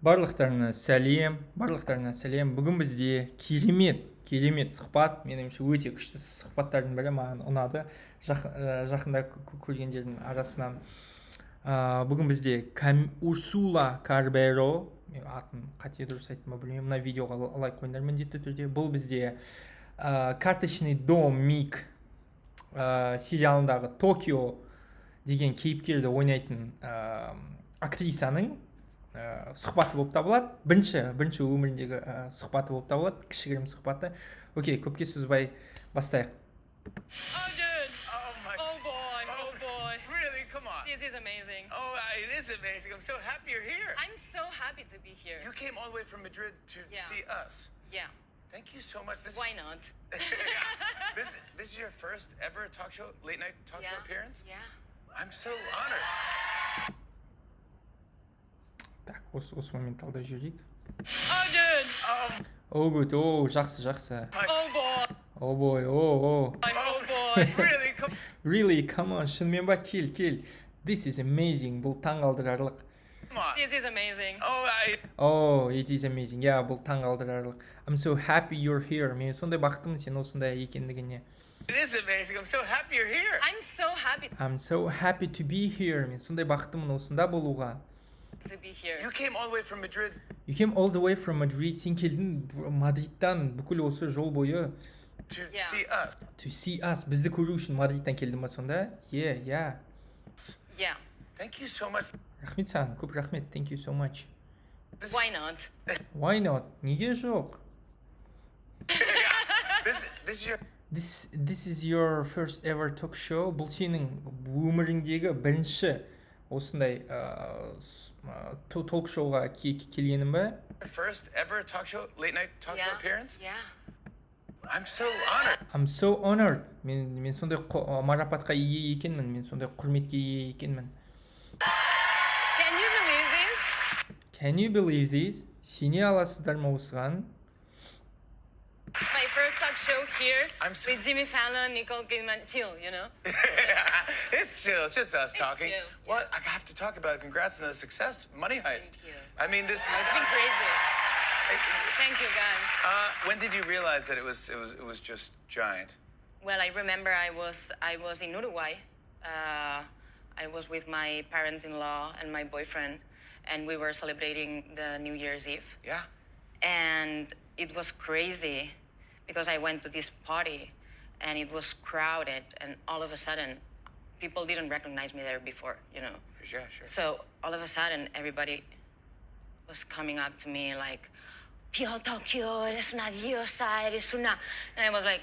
Барлықтарына сәлем. Бүгін бізде керемет сұхбат. Меніңше өте күшті сұхбаттардың бірі, маған ұнады. Жақында көргендердің арасынан. Бүгін бізде Ursula Corbero, атын қате дұрыс айттым ба білмеймін, мына видеоға лайк қойыңдар міндетті түрде. Бұл бізде карточный домик сериалындағы Токио деген кейіпкерді ойнайтын актрисаның сұхбаты болып табылады. Бірінші өміріндегі сұхбаты болып табылады. Кішігірім сұхбаты. Окей, көпке сөзбай бастайық. Oh, dude. Oh boy. Really? Come on. This is amazing. Oh, it is amazing. I'm so happy you're here. I'm so happy to be here. You came all the way from Madrid to see us. Yeah. Thank you so much. Why not? This is your first ever late night talk show appearance? Yeah. I'm so honored. Так, осы момент алда жүрейік. Oh, dude. Oh, good. Oh, жақсы. Oh boy. Oh. Really? Really, come on. Шынымен ба? Кел. This is amazing. Бұл таңғалдырарлық. Come on. This is amazing. Oh, It is amazing. Yeah, бұл таңғалдырарлық. I'm so happy you're here. Мен сондай бақыттымын сен осындай екендігіне. it is amazing. I'm so happy you're here. I'm so happy to be here. Мен сондай бақыттымын осында болуға. to be here. You came all the way from Madrid. You came all the way from Madrid. Сен келдің Мадридтан бүкіл осы жол бойы. To see us. To see us. Бізді көру үшін Мадридтан келдің ба сонда? Yeah. Yeah. Thank you so much. Рахмет саған, көп рахмет. Thank you so much. Why not? Why not? Неге жоқ? This is your first ever talk show. Бұл сенің өміріңдегі бірінші осындай толк шоуға келгенің ба? First ever late night talk show appearance? Yeah. I'm so honored. I'm so honored. Мен сондай марапатқа ие екенмін. Мен сондай құрметке ие екенмін. Can you believe this? Сене аласыздар ма осыған? My first talk show here with Jimmy Fallon, Nicole Kidman, chill, you know? It's chill. It's just us talking. Chill, What? I have to talk about it. Congrats on the success. Money Heist. Thank you. I mean, this is... It's been crazy. Thank you, guys. When did you realize that it was just giant? Well, I remember I was in Uruguay. I was with my parents-in-law and my boyfriend, and we were celebrating the New Year's Eve. Yeah. And it was crazy because I went to this party and it was crowded, and all of a sudden people didn't recognize me there before, you know. Yeah, sure. So all of a sudden everybody was coming up to me like, Tío Tokyo, eres una diosa, eres una... And I was like,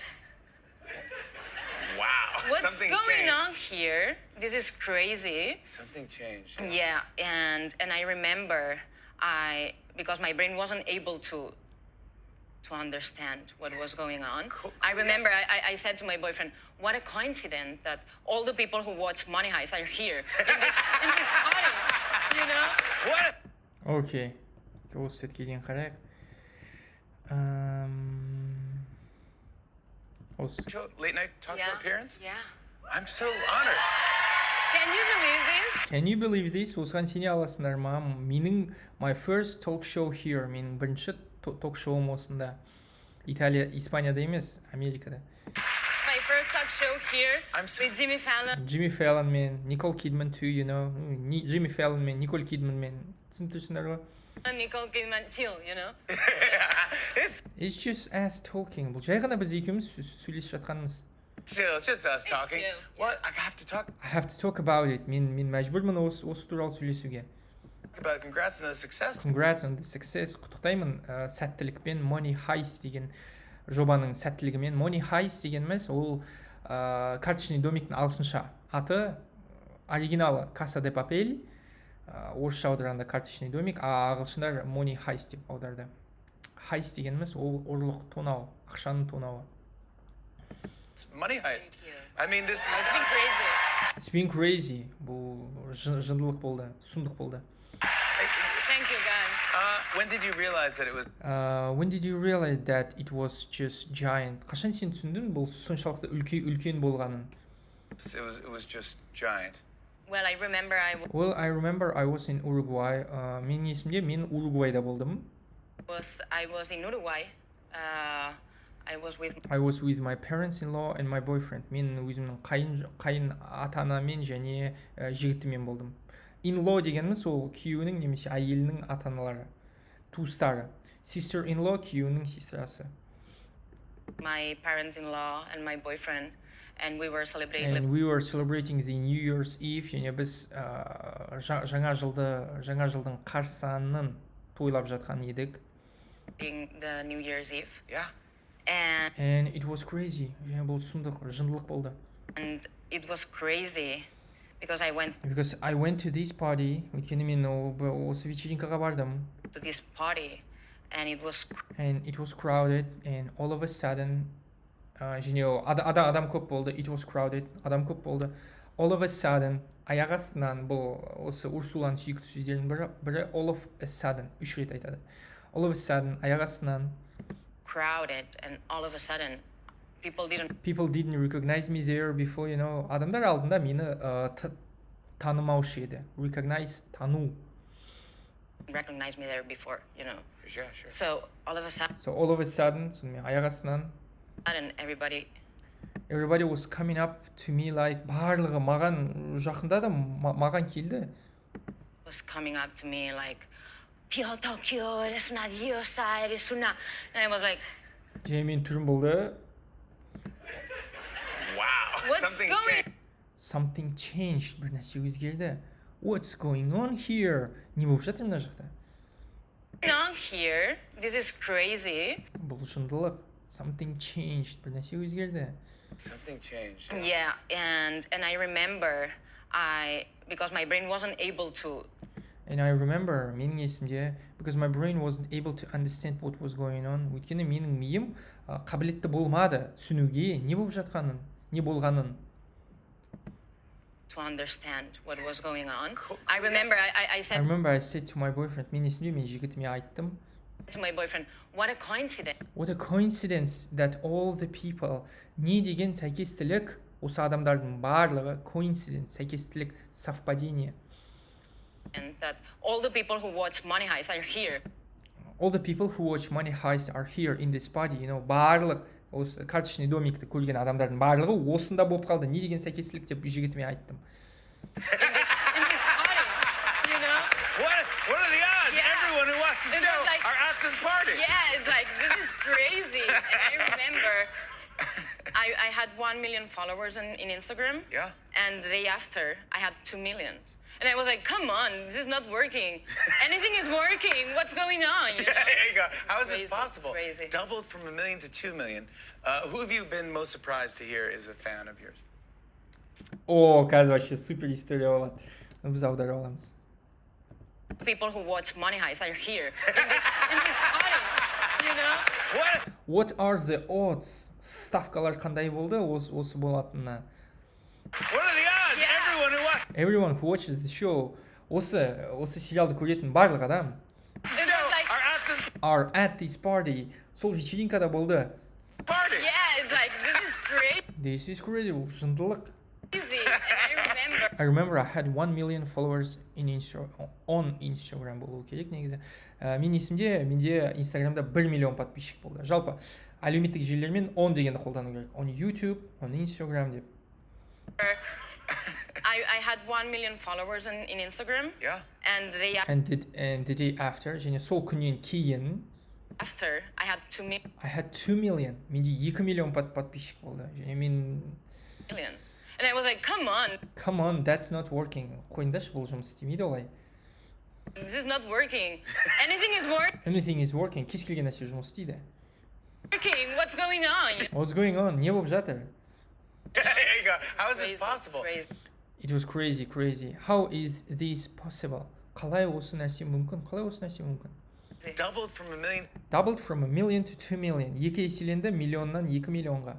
wow. what's Something going changed. on here? This is crazy. Something changed. Yeah, and I remember because my brain wasn't able to understand what was going on. Cool. I remember I said to my boyfriend, what a coincidence that all the people who watch Money Heist are here in this party, you know? What? Окей. Осы сетке дейін қарайық. Late night talk show appearance? Yeah. I'm so honored. Can you believe this? Осыған сене аласыңдар ма? My first talk show here. Менің бірінші ток-шоуым осында. Испанияда емес, Америкада. My first talk show here with Jimmy Fallon. Jimmy Fallon мен Nicole Kidman too, you know. Jimmy Fallon мен Nicole Kidman мен. Түсіндірсіңдер ғой? Nicole Kidman, chill, you know. It's just us talking. Бұл жай ғана біз екеуміз сөйлесіп жатқанымыз. chill. It's just us talking. chill, What? I have to talk about it. Мен мәжбүрмін осы туралы сөйлесуге. About congrats on the success. Congrats on the success. Құттықтаймын сәттілікпен. Money Heist деген жобаның сәттілігімен. Money Heist дегеніміз ол карточный домиктің ағылшынша аты, оригиналы Casa de Papel, орысша аударғанда карточный домик, ағылшындар Money Heist деп аударды. Heist дегеніміз ол ұрлық, тонау, ақшаның тонауы. Money Heist. Thank you. I mean, this is... It's been crazy. It's been crazy. Бұл жындылық болды, сұмдық болды. Thank you, guys. When did you realize that it was... When did you realize that it was just giant? Қашан сен түсіндің бұл соншалықты үлкен болғанын? It was just giant. Well, I remember Well, I remember I was in Uruguay. Менің есімде мен Уругвайда болдым. I was in Uruguay. I was with my parents-in-law and my boyfriend. Мен өзімнің қайын ата-анамен және жігітіммен болдым. In-law дегеніміз ол күйеуінің немесе әйелінің ата-аналары, туыстары. Sister-in-law күйеуінің сестрасы. My parents-in-law and my boyfriend, and we were celebrating the New Year's Eve. және біз жаңа жылдың қарсаңын тойлап жатқан едік. The New Year's Eve. Yeah. And it was crazy. және бұл сұмдық, жындылық болды. And it was crazy because I went to this party. өйткені мен осы вечеринкаға бардым. To this party, and it was crowded, and all of a sudden, және адам көп болды. It was crowded, адам көп болды. All of a sudden, аяқ астынан, бұл осы Урсуланың сүйікті сөздерінің бірі all of a sudden, 3 рет айтады. All of a sudden, аяқ астынан, crowded, and all of a sudden, people didn't recognize me there before, адамдар алдында мені танымаушы еді. Тану. Recognize me there before, Yeah, sure. So all of a sudden, сонымен аяқ астынан, everybody was coming up to me like, барлығы маған жақындады, маған келді. Was coming up to me like, Tokyo, eres una diosa, eres una... And I was like... және мен түрім болды. Wow, something changed. бір нәрсе өзгерді. What's going on here? Не болып жатыр мына жақта? Not here. This is crazy. бұл жындылық. Something changed. бір нәрсе өзгерді. Something changed. Yeah, and I remember because my brain wasn't able to... And I remember, менің есімде, because my brain wasn't able to understand what was going on. өйткені менің миым қабілетті болмады түсінуге не болып жатқанын, не болғанын. To understand what was going on. I remember I said to my boyfriend, мен есімде, мен жігітіме айттым. To my boyfriend, what a coincidence. What a coincidence that all the people, не деген сәйкестілік, осы адамдардың барлығы, coincidence, сәйкестілік, совпадение. And that all the people who watch Money Heist are here. All the people who watch Money Heist are here in this party. Барлық осы карточный домикті көрген адамдардың барлығы осында болып қалды. Не деген сәйкестілік деп жігітіме айттым. In this party, What are the odds? Yeah. Everyone who watches the show are at this party. Yeah, it's like, this is crazy. And I remember I had 1 million followers in Instagram. Yeah. And the day after, I had 2 million. And I was like, come on, this is not working. Anything is working. What's going on? There you go. How is this possible? Crazy. Doubled from 1 million to 2 million. Who have you been most surprised to hear is a fan of yours? Қазір вообще супер история болады. Біз аударып аламыз. People who watch Money Heist are here in this party, What are the odds? Ставкалар қандай болды осы болатынына? What are the odds? Yeah. Everyone who watches the show, осы сериалды көретін барлық адам are at this party. Сол вечеринкада болды. Party. Yeah, it's like, This is crazy. Бұл жындылық. Easy. And I remember I had 1 million followers on Instagram болу керек негізі. Мен есімде, менде Instagramда 1 миллион подписчик болды. Жалпы әлеуметтік желілермен 10 дегенді қолдану керек. On YouTube, on Instagram деп. I had 1 million followers in Instagram. Yeah. And the day after, және сол күннен кейін after I had 2 million. I had 2 million. Менде 2 миллион подписчик болды. және мен Millions. And I was like, come on, that's not working. Қойыңдашы, бұл жұмыс істемейді олай. This is not working. Anything is working. Кез келген нәрсе жұмыс істейді. Working. What's going on? Не болып жатыр? There you go. How is this possible? Crazy. It was crazy. How is this possible? Қалай осы нәрсе мүмкін? Doubled from 1 million to 2 million. 2 еселенді миллионнан 2 миллионға.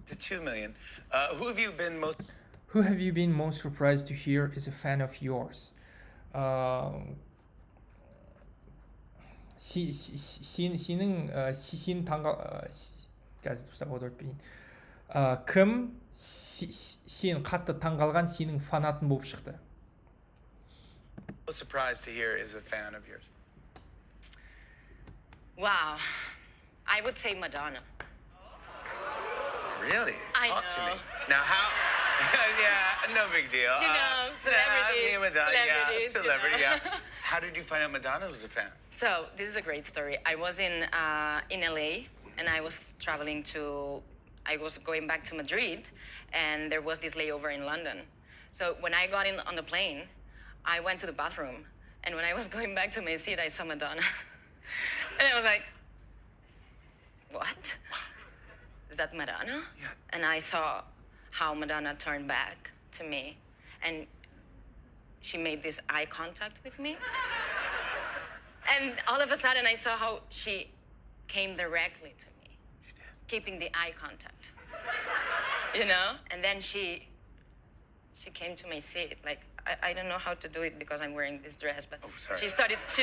To 2 million. Who have you been most surprised to hear is a fan of yours? Сенің қазір дұрыстап аударып берейін. кім сен қатты таңғалған сенің фанатың болып шықты? Most surprised to hear is a fan of yours. Wow. I would say Madonna. Really? I Talk to me. know. Now how? Yeah, no big deal. You know, celebrities, me and Madonna, celebrities, yeah, celebrity, you know. yeah. How did you find out Madonna was a fan? So this is a great story. I was in LA and I was traveling to, I was going back to Madrid and there was this layover in London. So when I got in on the plane, I went to the bathroom and when I was going back to my seat, I saw Madonna. And I was like, what? Is that Madonna? Yeah. And I saw how Madonna turned back to me and she made this eye contact with me. And all of a sudden I saw how she came directly to me, She did. keeping the eye contact, you know? And then she came to my seat. Like, I don't know how to do it because I'm wearing this dress, but Oh, sorry. she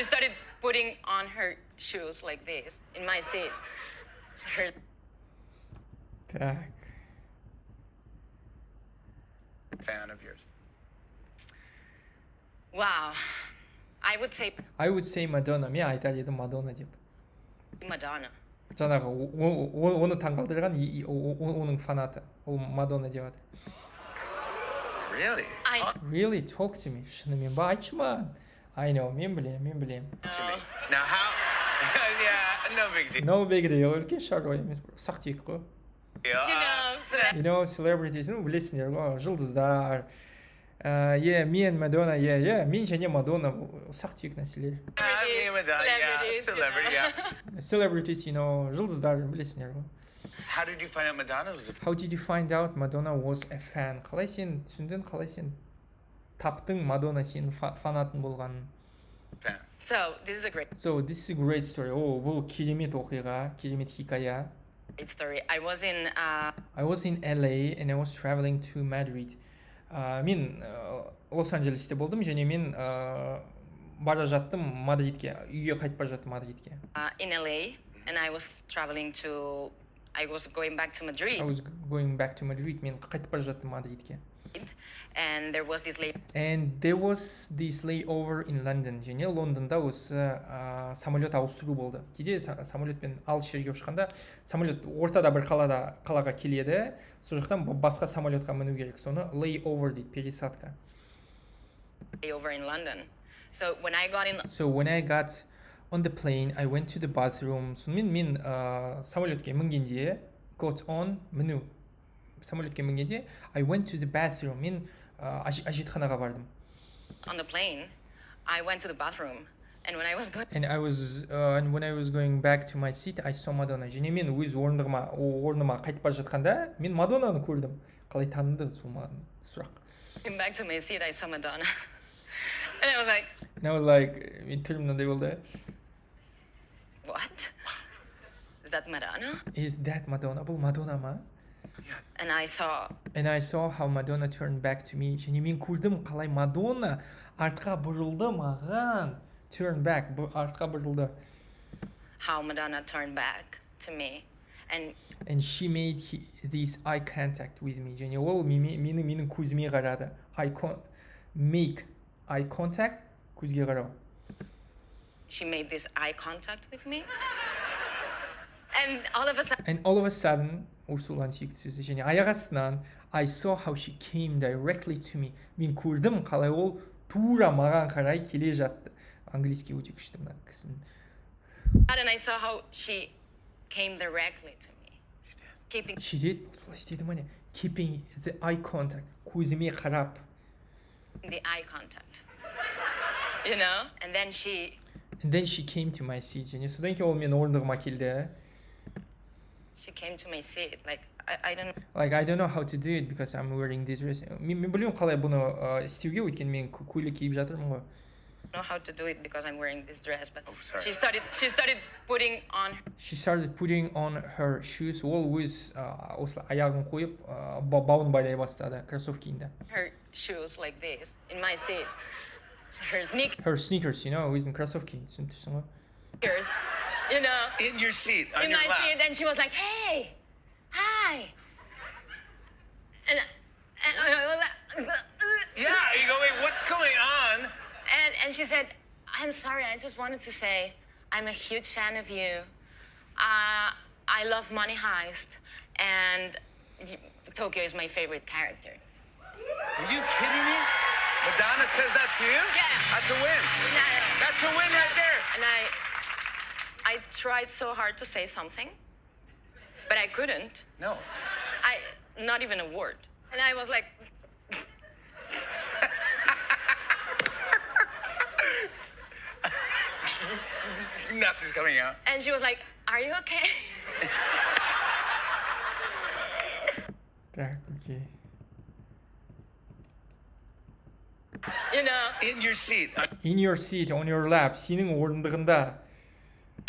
started putting on her shoes like this in my seat. Her Так. Fan of yours. wow. I would say I would say Madonna. мен айтар едім Madonna деп. Madonna. жаңағы оны таңғалдырған оның фанаты. ол Madonna деп аты. Really? I Talk Really? Talk to me. шынымен ба? айтшы маған. I know. мен білем. to me. Now how? Yeah, no big deal. No big deal. үлкен шаруа емес. ұсақ түйек қой. You know, so You know, celebrities, білесіңдер ғой, жұлдыздар. Мен Madonna, мен және Madonna ұсақ түйек нәрселер. Me and Madonna, yeah, celebrities, celebrity, you know. yeah. Celebrities, you know, жұлдыздар білесіңдер ғой. How did you find out Madonna was a fan? How did you find out Madonna was a fan? қалай сен түсіндің, қалай сен таптың Madonna сенің фанатың болғанын? So this is a great So this is a great story. Бұл керемет оқиға, керемет хикая. story. I was in LA and I was traveling to Madrid. Мен Лос-Анджелесте болдым және мен бара жаттым Мадридке, үйге қайтып бара жаттым Мадридке. in LA and I was going back to Madrid. I was going back to Madrid. мен қайтып бара жаттым Мадридке. And there was this layover in London. және Лондонда осы самолет ауыстыру болды. Кейде самолетпен алыс жерге ұшқанда самолет ортада бір қалаға келеді, сол жақтан басқа самолетқа міну керек. Соны layover дейді, пересадка. layover in London. So when I got On the plane, I went to the bathroom. сонымен мен самолетке мінгенде, got on, міну. самолетке мінгенде, I went to the bathroom. мен әжетханаға бардым. On the plane, I went to the bathroom, and when I was going And when I was going back to my seat, I saw Madonna. және мен өз орныма қайтып бара жатқанда, мен Madonnаны көрдім. қалай таныды сол маған сұрақ. back to my seat, I saw Madonna, and I was like, мен түрім мынандай болды. what? Is that Madonna? Is that Madonna? бұл Madonna ма? And I saw how Madonna turned back to me. және мен көрдім қалай Madonna артқа бұрылды маған. Turn back, артқа бұрылды. How Madonna turned back to me, and she made this eye contact with me. және ол менің көзіме қарады. Make eye contact, көзге қарау. she made this eye contact with me, and all of a sudden Ursulaның сүйікті сөзі. және аяқ астынан I saw how she came directly to me. мен көрдім қалай ол тура маған қарай келе жатты. Английский өте күшті мына кісінің. and I saw how she came directly to me, She did. солай істеді ма не? Keeping the eye contact. көзіме қарап. the eye contact, you know, and then she came to my seat. және содан кейін ол мен орындығыма келді. she came to my seat. Like I don't know how to do it because I'm wearing this dress. мен білмеймін қалай бұны істеуге, өйткені мен көйлек киіп жатырмын ғой. know how to do it because I'm wearing this dress, but Oh, sorry. she started putting on her shoes. ол өз осылай аяғын қойып бауын байлай бастады, кроссовки киінді. her shoes like this in my seat. Her sneakers, you know, өзінің кроссовки түсінесің ғой. Sneakers, you know, In your seat, on in your my lap. seat, and she was like, "Hey, hi." Yeah, you go, wait, what's going on? And she said, I'm sorry, I just wanted to say I'm a huge fan of you. I love Money Heist, and Tokyo is my favorite character. Are you kidding me? Madonna says that to you? Yeah. That's a win. No. That's a win right there. And I tried so hard to say something, but I couldn't. No. Not even a word. And I was like, Nothing's coming out. and she was like, are you okay? Так, окей. You know, In your seat. In your seat, on your lap. Сенің орындығында.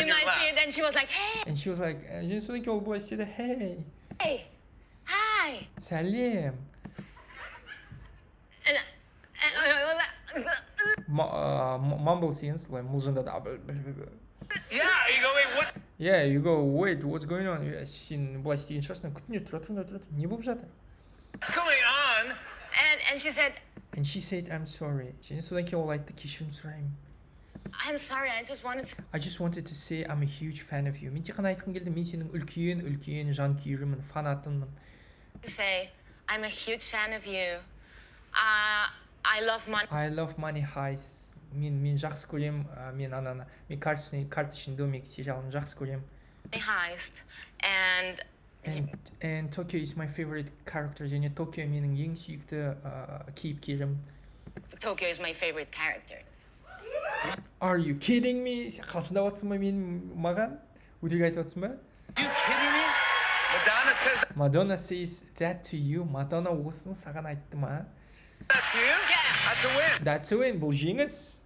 in your my lap. seat, and she was like, hey, And she was like, және содан кейін ол былай істеді. Hey, hey, hi. сәлем. And I was like, Mumble сен солай мылжыңдады. Yeah, you go, wait, what? Yeah, you go, wait, what's going on? Сен былай істеген шығарсың. Күтіне тұра. Не болып жатыр? What's going on? and she said, And she said, I'm sorry. және содан кейін ол айтты, кешірім сұраймын. I'm sorry, I just wanted to say I'm a huge fan of you. Мен тек қана айтқым келді, мен сенің үлкен жанкүйерімін, фанатынмын. to say I'm a huge fan of you. I love Money Heist. Мен жақсы көрем, мен карточный домик сериалын жақсы көрем. Money Heist, And Tokyo is my favorite character. және Tokyo менің ең сүйікті кейіпкерім. Tokyo is my favorite character. Are you kidding me? Сен қалжыңдап отырсың ба маған? Өтірік айтып отырсың ба? Are you kidding me? Madonna says that to you. Madonna осыны саған айтты ма? That to you? Yeah. That's a win. That's a win. Бұл жеңіс.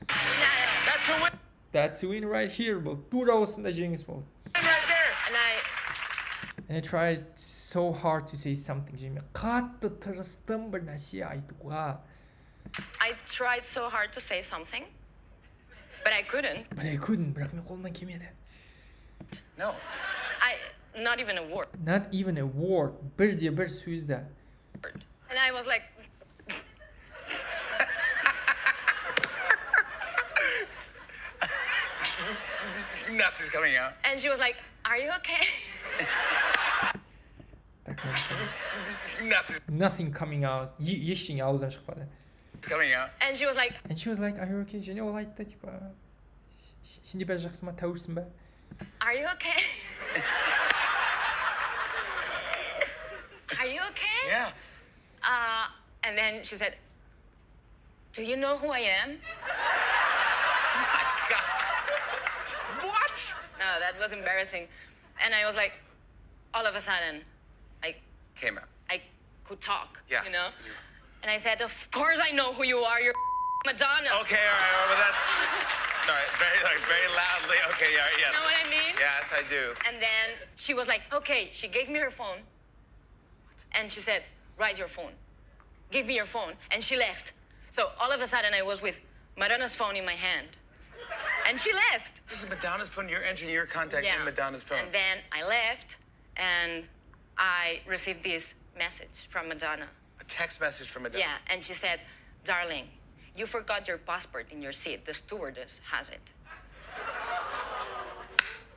That's a win. That's a win right here. Бұл тура осында жеңіс болды. Right there. And And I tried so hard to say something. және қатты тырыстым бір нәрсе айтуға. I tried so hard to say something, but I couldn't. Бірақ мен қолымнан келмеді. No. Not even a word. Not even a word. бір сөз де. And I was like, Nothing's coming out. and she was like, are you okay? Nothing's Nothing coming out. ештеңе аузынан шықпады. coming out. And she was like, Are you okay? және ол айтты, типа, сенде бәрі жақсы ма, тәуірсің ба? are you okay? Are you okay? Yeah. And then she said, do you know who I am? My God. What? No, that was embarrassing. And I was like, all of a sudden, Came out. I could talk, Yeah. you know? And I said, of course I know who you are, you're Madonna. Okay, all right, but that's all right. Very loudly. Okay, all right, yes. You know what I mean? Yes, I do. And then she was like, okay, she gave me her phone. And she said, write your phone. Give me your phone. And she left. So all of a sudden I was with Madonna's phone in my hand. And she left. This is Madonna's phone. You're entering your contact in Madonna's phone. And then I left and I received this message from Madonna. A text message from Madonna. Yeah, and she said, darling, you forgot your passport in your seat. The stewardess has it.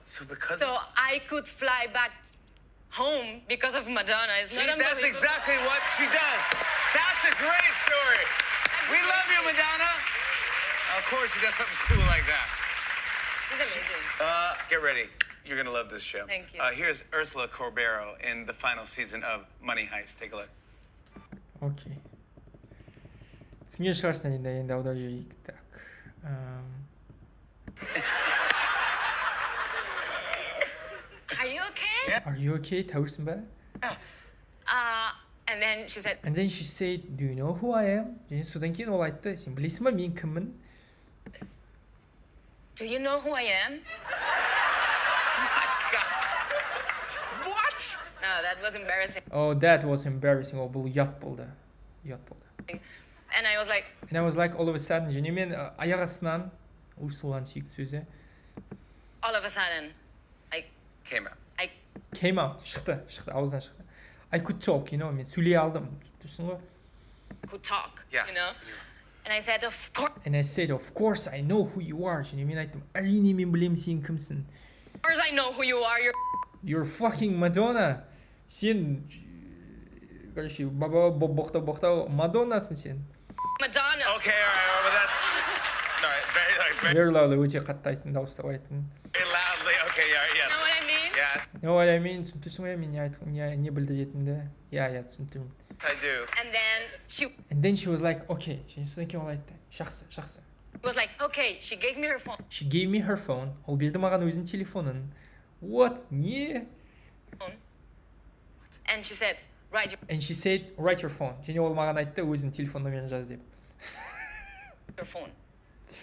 So because So I could fly back home because of Madonna. It's See, not that's unbelievable. exactly what she does. That's a great story. We love you, Madonna. Of course, she does something cool like that. She's amazing. Get ready. You're going to love this show. Thank you. Here's Ursula Corbero in the final season of Money Heist. Take a look. Окей. Түсінген шығарсың енді аударып жіберейік. Так. Are you okay? Are you okay? Тәуірсің ба? And then she said, And then she said, do you know who I am? және содан кейін ол айтты, сен білесің ба мен кіммін? do you know who I am? What? No, that was embarrassing. Oh, that was embarrassing. Ол бұл ұят болды. And I was like, And I was like, all of a sudden, және мен аяқ астынан, Урсуланың сүйікті сөзі, all of a sudden, Came out. came out, шықты, ауыздан шықты. I could talk, you know, мен сөйлей алдым. Тұрсың ғой? Could talk, Yeah. you know? And I said, of course And I said, of course, I know who you are. және мен айттым, әрине мен білемін сен кімсің. I know who you are. You're fucking Madonna. Сен, короче, боқтау Мадоннасың сен. Madonna. Okay, all right, well, that's all right. Very Very loudly, өте қатты айттың, дауыстап айттың. loudly. Okay, yeah, yes. Know what I mean? Yes, You know what I mean? Түсінтісің ғой, мен не айтқым, не білдіретінді. Yeah, түсінтім. I do. And then she And then she was like, okay. және содан кейін ол айтты, жақсы. was like, okay. She gave me her phone. She gave me her phone. Ол берді маған өзінің телефонын. What? Не? And she said, write And she said, write your phone. және ол маған айтты, өзінің телефон номерін жаз деп. your phone.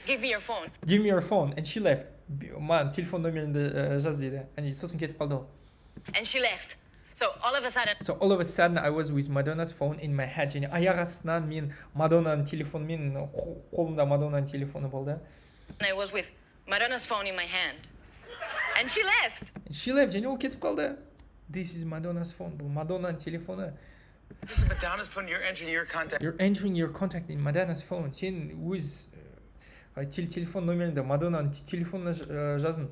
Give me your phone. Give me your phone. And she left. Маған телефон номеріңді жаз деді. And сосын кетіп қалды ол. And she left. So all of a sudden, So all of a sudden I was with Madonna's phone in my hand. және аяқ астынан мен Мадоннаның телефонымен, қолымда Мадоннаның телефоны болды. I was with Madonna's phone in my hand. And she left. And she left. және ол кетіп қалды. This is Madonna's phone. бұл Мадоннаның телефоны. This is Madonna's phone. You're entering your contact. You're entering your contact in Madonna's phone. Сен өз телефон номеріңді Мадоннаның телефонына жаздың.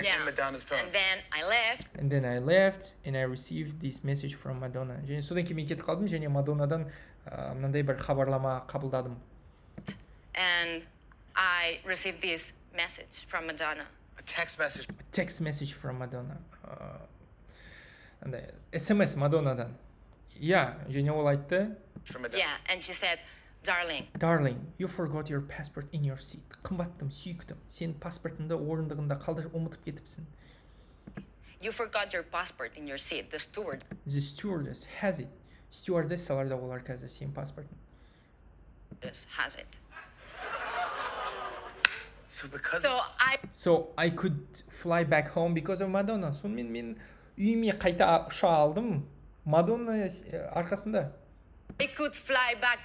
Yeah. In Madonna's phone. And then I left. And then I left and I received this message from Madonna. және содан кейін мен кетіп қалдым және Мадоннадан мынандай бір хабарлама қабылдадым. And I received this message from Madonna. A text message. A text message from Madonna. Андай SMS Мадоннадан. Yeah, және ол айтты, From Madonna. Yeah. And she said, darling, Darling, you forgot your passport in your seat. Қымбаттым, сүйіктім. Сен паспортыңды орындығында қалдырып ұмытып кетіпсің. you forgot your passport in your seat. The steward The stewardess has it. Стюардессалар да олар қазір сен паспортың. has it. So because So So I could fly back home because of Madonna. Сонымен мен үйіме қайта ұша алдым. Madonna арқасында. I could fly back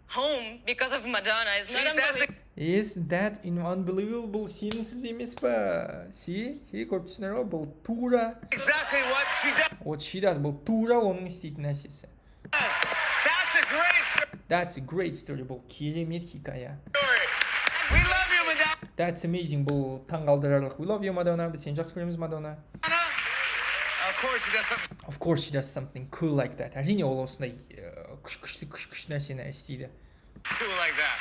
home because of Madonna. It's not unbelievable. Isn't that unbelievable? Бұл сенімсіз емес па? Көріп түсінер ғой, бұл тура. exactly what she does. What she does, бұл тура оның істейтін нәрсесі. That's a great That's a great story. Бұл керемет хикая. story. We love you, Madonna. That's amazing. Бұл таңғалдырарлық. We love you, Madonna. Біз сені жақсы көреміз, Madonna. Of course she does something. Of course she does something cool like that. Әрине ол осындай күшті нәрсені істейді. Cool like that.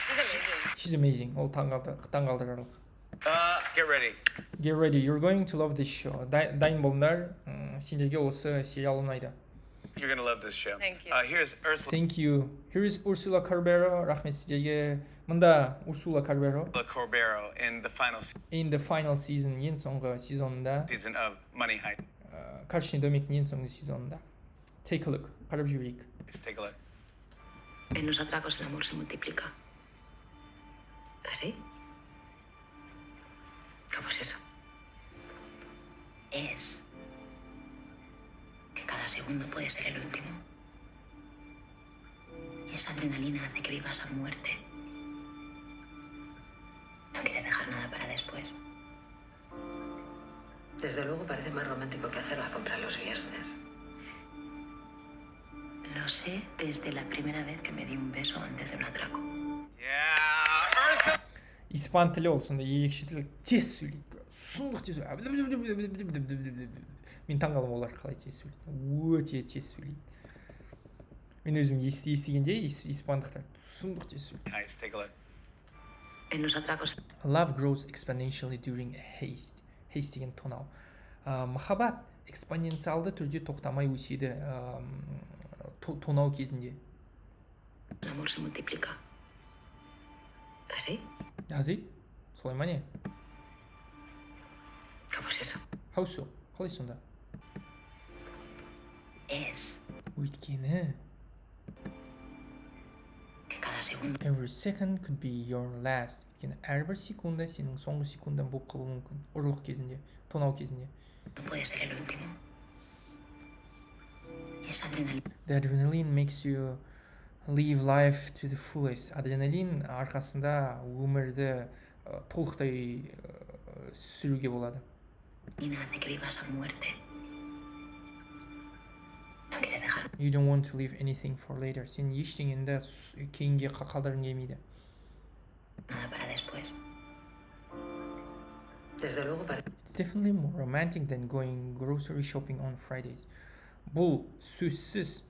She's amazing. She's amazing. Ол таңғалдырарлық. Get ready. Get ready. You're going to love this show. Дайын болыңдар. Сендерге осы сериал ұнайды. You're gonna love this show. Thank you. Here's Ursula Thank you. Here is Ursula Corbero. Рахмет сіздерге. Мында Ursula Corbero. Corbero in the final In the final season, ең соңғы сезонында. season of Money Heist. Карточный домиктің ең соңғы сезонында. Take a look. Қарап жіберейік. Let's take a look. En los atracos el amor se multiplica. ¿Así? ¿Cómo es eso? Es que cada segundo puede ser el último. Y esa adrenalina hace que vivas a muerte. No quieres dejar nada para después. Desde luego parece más romántico que hacer la compra los viernes. Lo sé desde la primera vez que me di un beso antes de un atraco. Yeah, Ursula. Испан тілі ол сондай ерекше тіл. Тез сөйлейді. Сұмдық тез сөйлейді. Мен таңғалым олар қалай тез сөйлейді. Өте тез сөйлейді. Мен өзім естігенде испандықтар сұмдық тез сөйлейді. Nice, take a look. En los atracos Love grows exponentially during a haste. Haste деген тонау. Махаббат экспоненциалды түрде тоқтамай өседі тонау кезінде. el amor se multiplica. ¿Así? Азит? Солай ма не? ¿Cómo es eso? How so? Қалай сонда? Es Өйткені que cada segundo every second could be your last. Өйткені әрбір секунда сенің соңғы секундан болып қалуы мүмкін. Ұрлық кезінде, тонау кезінде. no puede ser el último. Y esa adrenalina The adrenaline makes you live life to the fullest. Адреналин арқасында өмірді толықтай сүруге болады. hace que vivas a muerte. No quieres dejar You don't want to leave anything for later. Сен ештеңені кейінге қалдырғың келмейді. nada para después. Desde luego parece It's definitely more romantic than going grocery shopping on Fridays. Бұл сөзсіз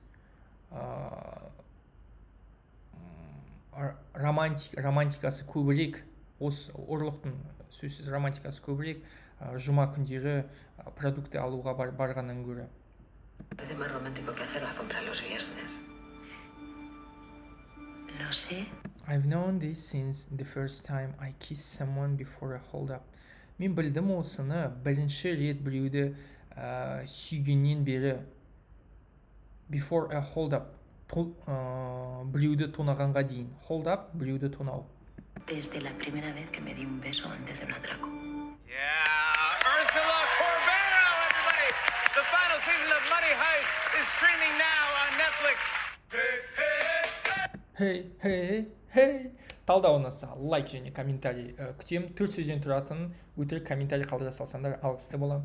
романтикасы көбірек, осы ұрлықтың сөзсіз романтикасы көбірек жұма күндері продукты алуға барғаннан гөрі. más romántico que hacer la compra los viernes. Lo sé. I've known this since the first time I kissed someone before a hold-up. Мен білдім осыны бірінші рет біреуді сүйгеннен бері. Before a hold-up. Біреуді тонағанға дейін. Hold-up, біреуді тонау. Desde la primera vez que me di un beso antes de un atraco. Yeah, Ursula Corbero, everybody! The final season of Money Heist is streaming now on Netflix. Hey. Талдауыңызға лайк және комментарий күтемін. 4 сөзден тұратын өтірік комментарий қалдыра салсаңдар алғысты болам.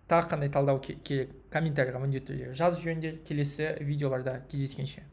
Тағы қандай талдау керек комментарийға міндетті түрде жазып жіберіңдер. Келесі видеоларда кездескенше.